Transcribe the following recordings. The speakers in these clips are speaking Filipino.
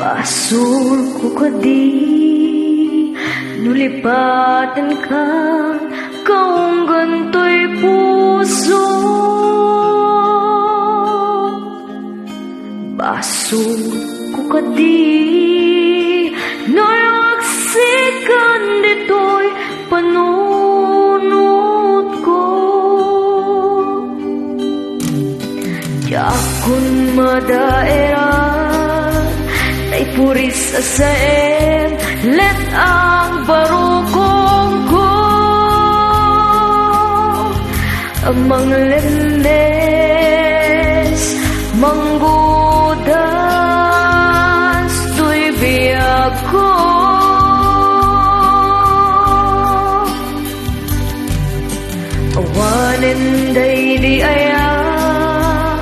Basur ko kadi nulipatan kang kaong ganto'y puso. Basur ko kadi nalaksikan dito'y panunot ko. Yakon madaeran ay puris asaem let ang barukong ko. Amang lemnes manggudas tuy biyag ko. Awanen day di ayak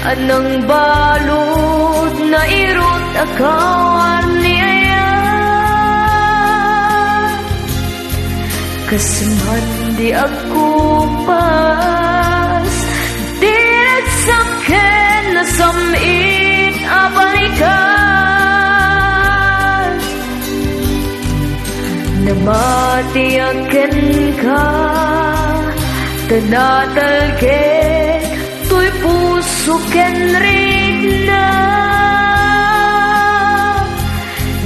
anang balod na irot akawan ni ayak. Kasman di ako pas di nagsaken na samit abalikan. Namatiyaken ka tanatalken tuy puso ken rigna.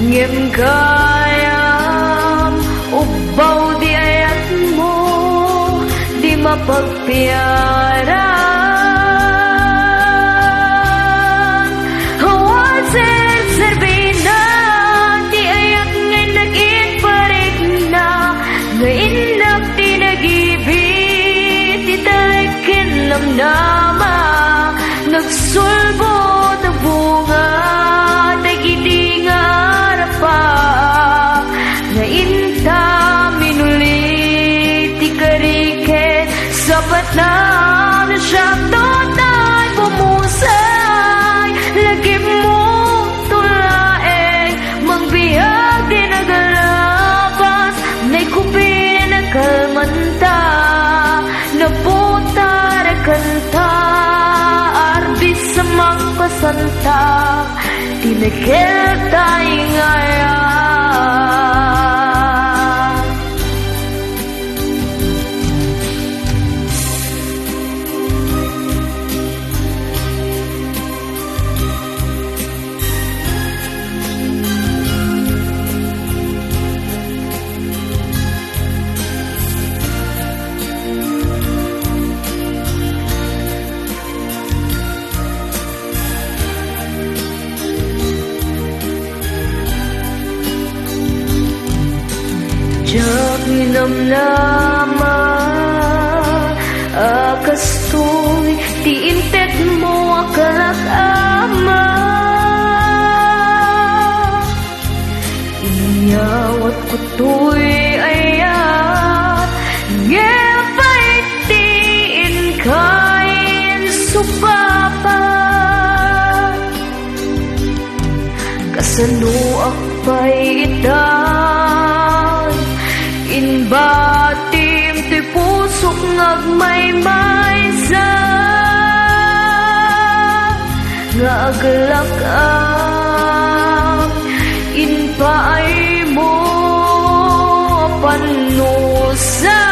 Ngem kayam ubaw di ayat mo di mapagpiaran. Hawan serbina di ayat ngay nag-iparik na ngayon di nag-ibig di talikin namnama. Nagsulbot ang bunga dagiti nga arapa ngayon ta minulit ti kariket sapat na siya totay pumusay lagi mo tulaeng mangbihag di nagalapas may kupin na kalmanta naputar kanta sa magpasanta tinagil tayo ngayon. Jak minamlama akastoy ti intet mo akalak ama. Inyawat ko to'y ayat ngepay tiin kain supapa. Kasano akpay itan inbatim ti pusok ngagmaymay sa nga aglak ang inpaay mo panusa.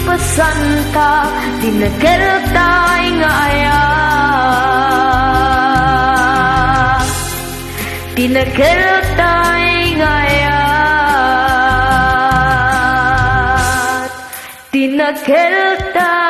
pasanta tinakeltay nga ayak tinakeltay nga ayak tinakeltay